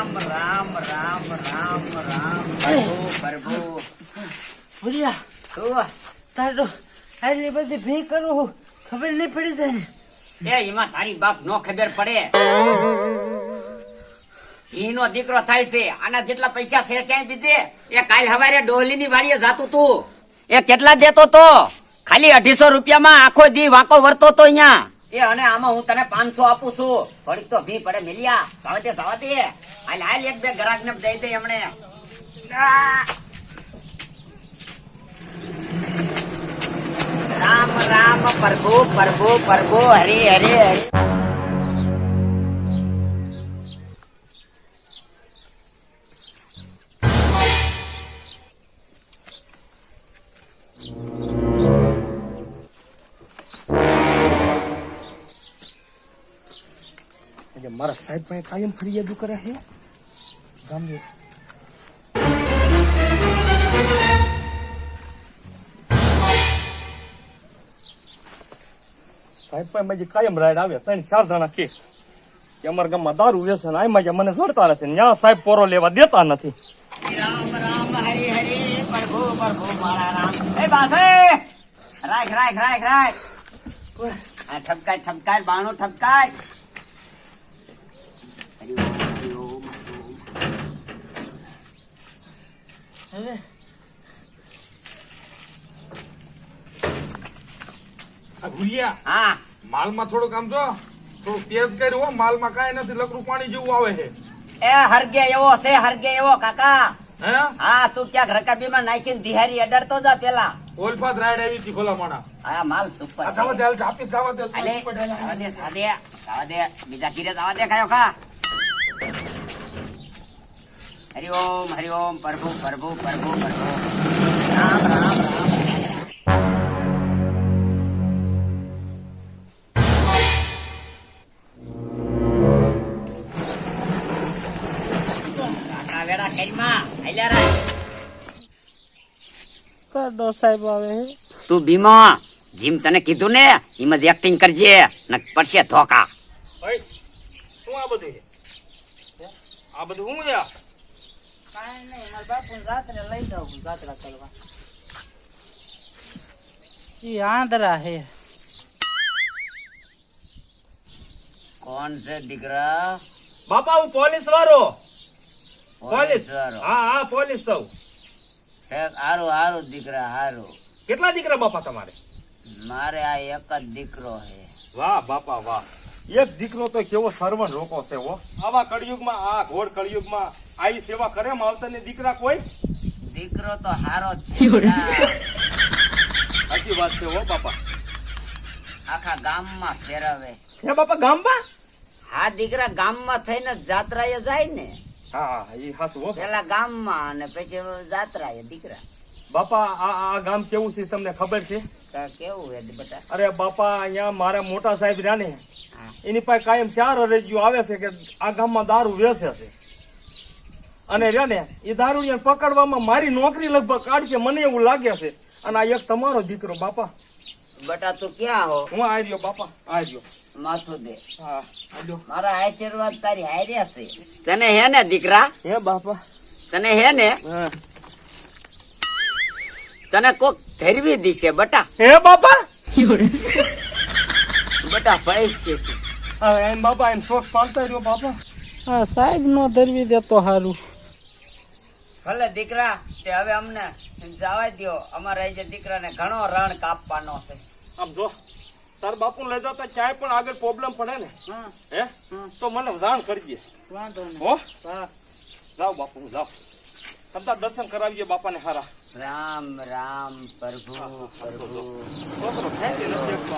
રામ રામ રામ રામ રામ પ્રભુ પ્રભુ ભૂરિયા તું તારો આટલી બધી ભી કરું ખબર નહીં પડી જાય ને એ એમાં તારી બાપ નો ખબર પડે ઈનો દીકરો થાય છે આના જેટલા પૈસા છે ક્યાંય બીજે એ કાલ હવારે ડોલી ની વાડીએ જાતું તું એ કેટલા દેતો તો ખાલી 250 રૂપિયામાં આખો દી વાંકો વર્તો તો અહીંયા એ અને આમાં હું તને 500 આપું છું થોડીક તો ભી પડે મિલિયા સાવા દે હાલ એક બે ગ્રાહક ને દઈ દે એમણે રામ રામ પ્રભુ પ્રભુ પ્રભુ હરે હરે હરે મારા સાહેબ પાસે કાયમ ફરિયાદો કરે છે ગામની સાહેબ પાસે માજી કાયમ રાઈડ આવે 3-4 જણા કે અમારા ગામમાં દારૂ વેચે ને આમાં મને જડતા નથી ત્યાં સાહેબ પોરો લેવા દેતા નથી. રામ રામ હરે હરે પ્રભુ પ્રભુ મારા રામ એ બાસે રાખ આ ઠપકાય બાણું ઠપકાય હવે ભૂલિયા હા માલમાં થોડુંક આમ જો થોડુંક તેજ કર્યું હો માલમાં કાંઈ નથી લકડું પાણી જેવું આવે છે એ હરગે એવો કાકા હે હા તું ક્યાંક રકાબીમાં નાખીને દિહારી અડાડતો જા પેલા ઓલફાત રાઈડ આવી હતી ભલા માણા આ માલ સુપર આ જવા ચાલ ચાપી જવા દે અલે જવા દે બીજા કીરે જવા દે કાયો કા હરિ ઓમ પ્રભુ પ્રભુ પ્રભુ પ્રભુ રામ રામ રામ વેડા કરીમાં આલ્યા રા કાઢો સાહેબ આવે હે તું બીમો જીમ તને કીધું ને એમ જ એક્ટિંગ કરજે ન પડશે ધોકા ભાઈ શું આ બધું છે આ બધું હું યાર કાંઈ નહીં મારા બાપુ રાત્રે લઈ જાઉં જાત્રા કરવા ઈ આંધળા હે કોણ છે દીકરા બાપા હું પોલીસ વાળો પોલીસ વાળો. હા પોલીસ સૌ હારું દીકરા હારું કેટલા દીકરા બાપા તમારે મારે આ એક જ દીકરો છે વાહ બાપા વાહ એક દીકરો તો કેવો સર્વન રોકો છે હો આવા કળિયુગમાં આ ઘોર કળિયુગમાં આવી સેવા કરે માવતરની દીકરા કોઈ દીકરો તો હારો જ છે બેટા. સાચી વાત છે હો બાપા. આખા ગામમાં ફેરવે હે બાપા ગામમાં હા દીકરા ગામમાં થઈને જાત્રાએ જાય ને હા એ હાસુ હો પેલા ગામમાં અને પછી જાત્રાએ દીકરા બાપા આ ગામ કેવું છે તમને ખબર છે? કેવું હે બેટા અરે બાપા અહીંયા મારા મોટા સાહેબ રહ્યા ને હા. એની પાસે કાયમ 4 અરજીઓ આવે છે કે આ ગામમાં દારૂ વેચે છે અને રહ્યા ને એ દારૂડિયાને પકડવામાં મારી નોકરી લગભગ કાઢશે મને એવું લાગે છે. અને આ એક તમારો દીકરો બાપા બેટા તું ક્યાં હો હું આ રહ્યો બાપા આ રહ્યો માથું દે હા આજો મારા આશીર્વાદ તારી હાર્યા છે તને હે ને દીકરા હે બાપા તને હે ને હા તને કોક ધરવી દીશે બટા હે બાપા બટા પૈસે હવે એમ બાપા એમ શોખ પાડતા રહ્યો બાપા હા સાહેબ નો ધરવી દે તો સારું ભલે દીકરા તે હવે અમને જવા દ્યો અમારા જે દીકરાને ઘણો રણ કાપવાનો છે આમ જો તાર બાપુ લઈ જતા ક્યાંય પણ આગળ પ્રોબ્લેમ પડે ને હા હે તો મને જાણ કરજે વાંધો નહીં હો હા જાઓ બાપુ જાઓ બધા દર્શન કરાવીએ બાપાને હારા રામ રામ પ્રભુ પ્રભુ છોકરો ખેંચી નથી શકતો.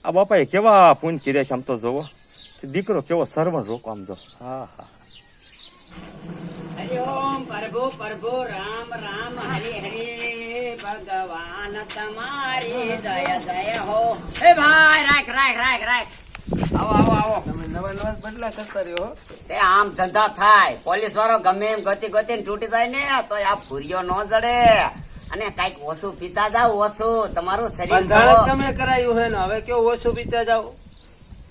આ બાપાએ કેવા પૂન કર્યા છે આમ તો જોવો દીકરો કેવો સર્વન રોકો આમ જો હા હા હરિ ઓમ પ્રભુ પ્રભુ રામ રામ હરે હરે ભગવાન તમારી દયા દયા હો હે ભાઈ રાખ આવો તમે નવા બદલા કરતા રહ્યો તે આમ ધંધા થાય પોલીસ વાળો ગમે એમ ગતિ ને તૂટી જાય ને તો આ ભૂરિયો ન જડે અને કઈક ઓછું પીતા જાવ, ઓછું તમારું શરીર બંધારણ તો- તમે કરાયું હે ને હવે કેવું ઓછું પીતા જાઓ.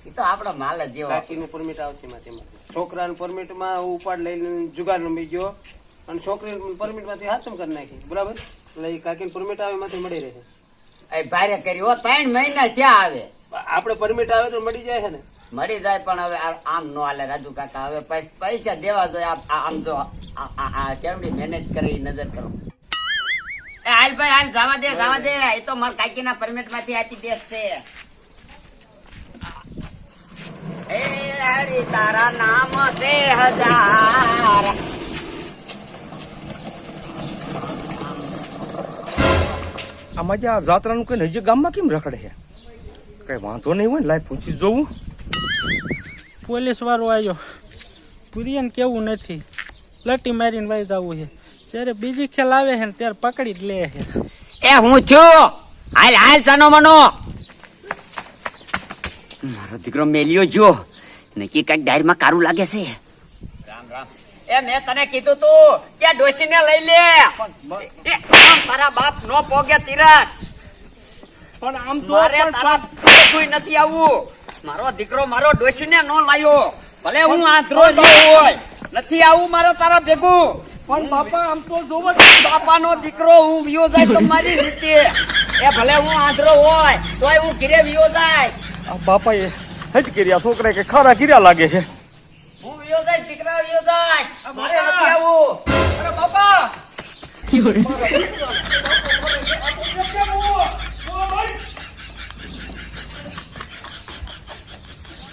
ઈ તો આપણો માલ જ જેવો. કાકીનું પરમિટ આવશે એમાંથી. છોકરાનું પરમિટમાં ઉપાડ લઈને જુગાર રમી ગયો અને છોકરીનું પરમિટમાંથી હાથમ કરી નાખી, બરાબર? એટલે એ કાકીનું પરમિટ આવે એમાંથી મળી રહે. એ ભારે કર્યું હો, 3 મહિના ક્યાં આવે? આપણે પરમિટ આવે તો મળી જાય છે ને. મળી જાય પણ હવે આમ નો હાલે રાજુ કાકા. હવે પૈસા દેવા જોઈએ. આમ જો કેવડી મહેનત કરી નજર કરો. એ હાલ ભાઈ હાલ, જવા દે જવા દે. એ તો મારા કાકીના પરમિટ માંથી આપી દેશે. એ હરી તારા નામ છે 1000. આમાં જે આ જાત્રાનું કઈ હજી ગામમાં કેમ રખડે છે? કઈ વાંધો નહીં હોય ને, લાઈ પૂછી જોવું. પોલીસ વાળો આવ્યો, પુરિયન કેવું નથી, લટી મારીને વાઈ જવું છે. જ્યારે બીજી ખેલ આવે છે ને ત્યારે પકડી જ લે છે. એ હું છું. હાલ હાલ સાનો મનો. મારો દીકરો મેલ્યો જો નક્કી કઈક ડાયરમાં કારું લાગે છે. રામ રામ. એ મેં તને કીધું તું કે ડોસીને લઈ લે. એ આમ તારા બાપ નો પોગે તિરક. પણ આમ તો મારે તારા ભેગું નથી આવું. મારો દીકરો મારો ડોસીને નો લાયો. ભલે હું આંધળો જ હોય, નથી આવું મારે તારા ભેગું. પણ બાપા આમ તો જોવો જ. બાપાનો દીકરો હું વિયો જાય તો મારી રીતે. એ ભલે હું આંધળો હોય તોય હું ઘીરે વિયો જાય. આ બાપા એ હજ કર્યા છોકરા કે ખરા કર્યા લાગે છે. હું વિયો જાય, દીકરા વિયો જાય. મારે નથી આવું. અરે બાપા